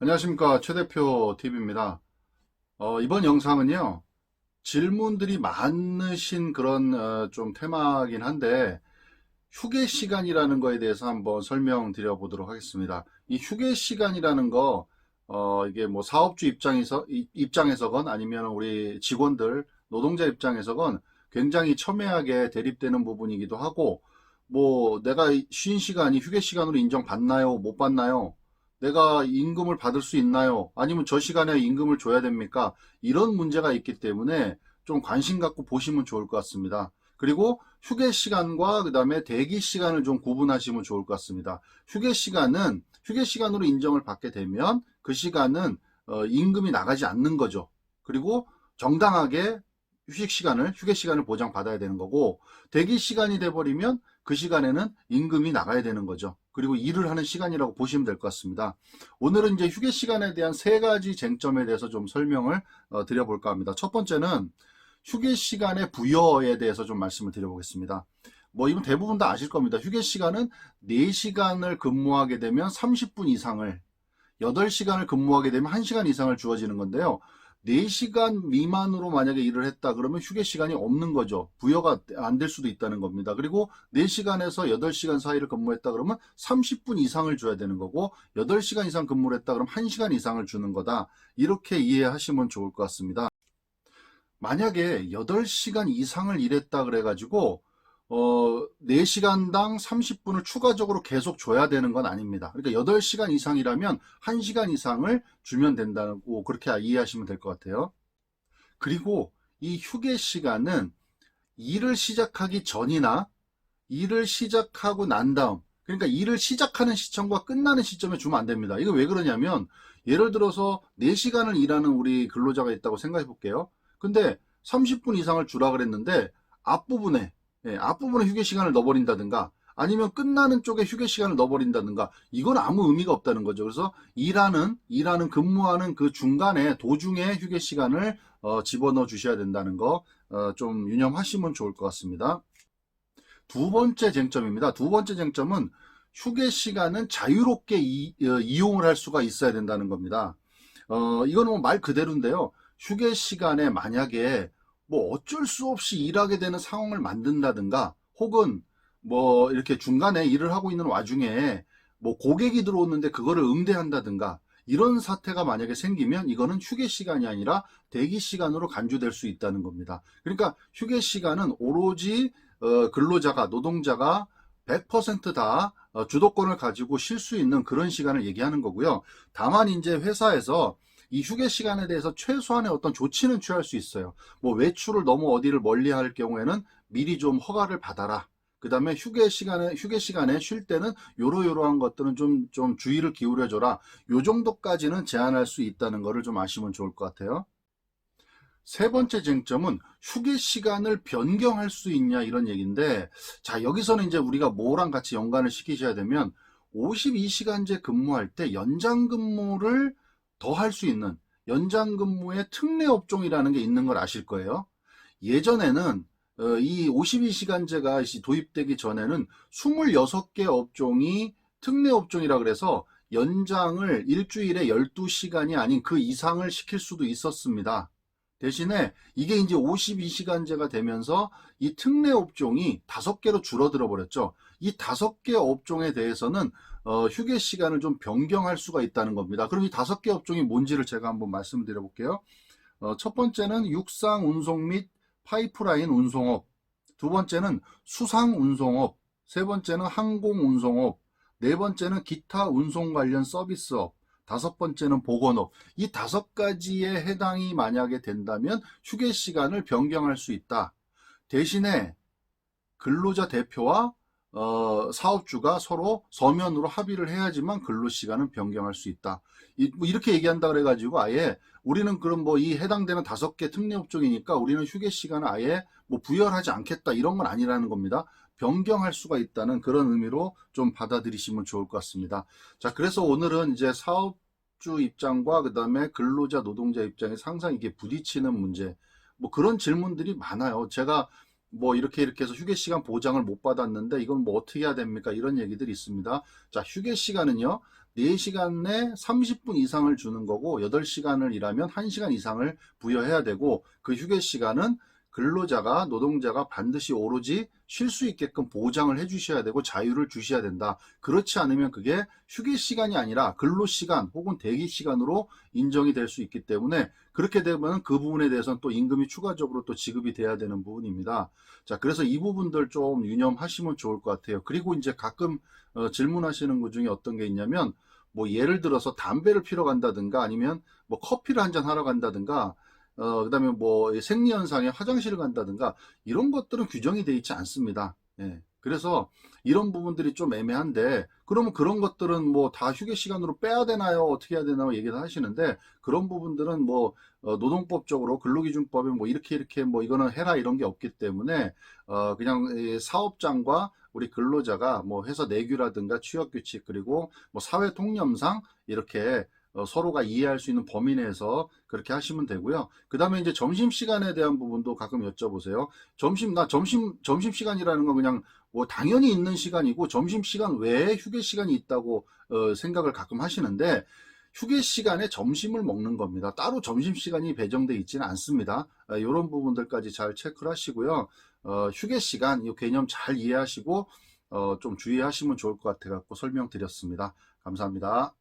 안녕하십니까, 최 대표 TV입니다. 이번 영상은요, 질문들이 많으신 그런 좀 테마긴 한데, 휴게 시간이라는 거에 대해서 한번 설명드려 보도록 하겠습니다. 이 휴게 시간이라는 거, 이게 뭐 사업주 입장에서건 아니면 우리 직원들, 노동자 입장에서건 굉장히 첨예하게 대립되는 부분이기도 하고, 뭐 내가 쉰 시간이 휴게 시간으로 인정받나요? 못 받나요? 내가 임금을 받을 수 있나요? 아니면 저 시간에 임금을 줘야 됩니까? 이런 문제가 있기 때문에 좀 관심 갖고 보시면 좋을 것 같습니다. 그리고 휴게 시간과 그 다음에 대기 시간을 좀 구분하시면 좋을 것 같습니다. 휴게 시간은 휴게 시간으로 인정을 받게 되면 그 시간은 임금이 나가지 않는 거죠. 그리고 정당하게 휴게 시간을 보장받아야 되는 거고, 대기 시간이 돼버리면 그 시간에는 임금이 나가야 되는 거죠. 그리고 일을 하는 시간이라고 보시면 될 것 같습니다. 오늘은 이제 휴게 시간에 대한 세 가지 쟁점에 대해서 좀 설명을 드려볼까 합니다. 첫 번째는 휴게 시간의 부여에 대해서 좀 말씀을 드려보겠습니다. 뭐 이건 대부분 다 아실 겁니다. 휴게 시간은 4시간을 근무하게 되면 30분 이상을, 8시간을 근무하게 되면 1시간 이상을 주어지는 건데요. 4시간 미만으로 만약에 일을 했다 그러면 휴게 시간이 없는 거죠. 부여가 안 될 수도 있다는 겁니다. 그리고 4시간에서 8시간 사이를 근무했다 그러면 30분 이상을 줘야 되는 거고, 8시간 이상 근무를 했다 그러면 1시간 이상을 주는 거다. 이렇게 이해하시면 좋을 것 같습니다. 만약에 8시간 이상을 일했다 그래가지고 4시간당 30분을 추가적으로 계속 줘야 되는 건 아닙니다. 그러니까 8시간 이상이라면 1시간 이상을 주면 된다고 그렇게 이해하시면 될 것 같아요. 그리고 이 휴게 시간은 일을 시작하기 전이나 일을 시작하고 난 다음, 그러니까 일을 시작하는 시점과 끝나는 시점에 주면 안 됩니다. 이거 왜 그러냐면, 예를 들어서 4시간을 일하는 우리 근로자가 있다고 생각해 볼게요. 근데 30분 이상을 주라 그랬는데 앞부분에 앞부분에 휴게 시간을 넣어버린다든가, 아니면 끝나는 쪽에 휴게 시간을 넣어버린다든가, 이건 아무 의미가 없다는 거죠. 그래서 근무하는 그 중간에, 도중에 휴게 시간을 집어넣어 주셔야 된다는 거 좀 유념하시면 좋을 것 같습니다. 두 번째 쟁점입니다. 두 번째 쟁점은 휴게 시간은 자유롭게 이용을 할 수가 있어야 된다는 겁니다. 이거는 뭐 말 그대로인데요. 휴게 시간에 만약에 뭐 어쩔 수 없이 일하게 되는 상황을 만든다든가, 혹은 뭐 이렇게 중간에 일을 하고 있는 와중에 뭐 고객이 들어오는데 그거를 응대한다든가, 이런 사태가 만약에 생기면 이거는 휴게 시간이 아니라 대기 시간으로 간주될 수 있다는 겁니다. 그러니까 휴게 시간은 오로지 근로자가, 노동자가 100%다 주도권을 가지고 쉴 수 있는 그런 시간을 얘기하는 거고요. 다만 이제 회사에서 이 휴게 시간에 대해서 최소한의 어떤 조치는 취할 수 있어요. 뭐 외출을 너무 어디를 멀리 할 경우에는 미리 좀 허가를 받아라. 그 다음에 휴게 시간에 쉴 때는 요러요러한 것들은 좀 주의를 기울여줘라. 요 정도까지는 제한할 수 있다는 거를 좀 아시면 좋을 것 같아요. 세 번째 쟁점은 휴게 시간을 변경할 수 있냐, 이런 얘기인데, 자, 여기서는 이제 우리가 뭐랑 같이 연관을 시키셔야 되면, 52시간제 근무할 때 연장 근무를 더 할 수 있는 연장 근무의 특례 업종이라는 게 있는 걸 아실 거예요. 예전에는 이 52시간제가 도입되기 전에는 26개 업종이 특례 업종이라 그래서 연장을 일주일에 12시간이 아닌 그 이상을 시킬 수도 있었습니다. 대신에 이게 이제 52시간제가 되면서 이 특례 업종이 5개로 줄어들어 버렸죠. 이 5개 업종에 대해서는 휴게 시간을 좀 변경할 수가 있다는 겁니다. 그럼 이 5개 업종이 뭔지를 제가 한번 말씀드려 볼게요. 첫 번째는 육상 운송 및 파이프라인 운송업, 두 번째는 수상 운송업, 세 번째는 항공 운송업, 네 번째는 기타 운송 관련 서비스업, 다섯 번째는 보건업. 이 5가지에 해당이 만약에 된다면 휴게 시간을 변경할 수 있다. 대신에 근로자 대표와 사업주가 서로 서면으로 합의를 해야지만 근로시간은 변경할 수 있다. 뭐 이렇게 얘기한다 그래가지고 아예 우리는 그럼 뭐 이 해당되는 5개 특례 업종이니까 우리는 휴게 시간을 아예 뭐 부여하지 않겠다, 이런 건 아니라는 겁니다. 변경할 수가 있다는 그런 의미로 좀 받아들이시면 좋을 것 같습니다. 자, 그래서 오늘은 이제 사업주 입장과 그 다음에 근로자, 노동자 입장에서 항상 이게 부딪히는 문제, 뭐 그런 질문들이 많아요. 제가 뭐 이렇게 해서 휴게 시간 보장을 못 받았는데 이건 뭐 어떻게 해야 됩니까? 이런 얘기들이 있습니다. 자, 휴게 시간은요. 4시간 내 30분 이상을 주는 거고 8시간을 일하면 1시간 이상을 부여해야 되고 그 휴게 시간은 근로자가 노동자가 반드시 오로지 쉴 수 있게끔 보장을 해 주셔야 되고 자유를 주셔야 된다. 그렇지 않으면 그게 휴게 시간이 아니라 근로 시간 혹은 대기 시간으로 인정이 될 수 있기 때문에 그렇게 되면 그 부분에 대해서는 또 임금이 추가적으로 또 지급이 돼야 되는 부분입니다. 자, 그래서 이 부분들 좀 유념하시면 좋을 것 같아요. 그리고 이제 가끔 질문하시는 것 중에 어떤 게 있냐면 뭐 예를 들어서 담배를 피러 간다든가 아니면 뭐 커피를 한잔 하러 간다든가 그다음에 뭐 생리현상에 화장실을 간다든가 이런 것들은 규정이 되어 있지 않습니다. 예. 그래서 이런 부분들이 좀 애매한데 그러면 그런 것들은 뭐 다 휴게 시간으로 빼야 되나요? 어떻게 해야 되나요? 얘기를 하시는데 그런 부분들은 뭐 노동법적으로 근로기준법에 뭐 이렇게 뭐 이거는 해라 이런 게 없기 때문에 그냥 사업장과 우리 근로자가 뭐 회사 내규라든가 취업규칙 그리고 뭐 사회통념상 이렇게 서로가 이해할 수 있는 범위 내에서 그렇게 하시면 되고요. 그 다음에 이제 점심시간에 대한 부분도 가끔 여쭤보세요. 점심시간이라는 건 그냥 뭐 당연히 있는 시간이고 점심시간 외에 휴게시간이 있다고 생각을 가끔 하시는데 휴게 시간에 점심을 먹는 겁니다. 따로 점심시간이 배정되어 있지는 않습니다. 이런 부분들까지 잘 체크를 하시고요. 휴게 시간 이 개념 잘 이해하시고 좀 주의하시면 좋을 것 같아 갖고 설명드렸습니다. 감사합니다.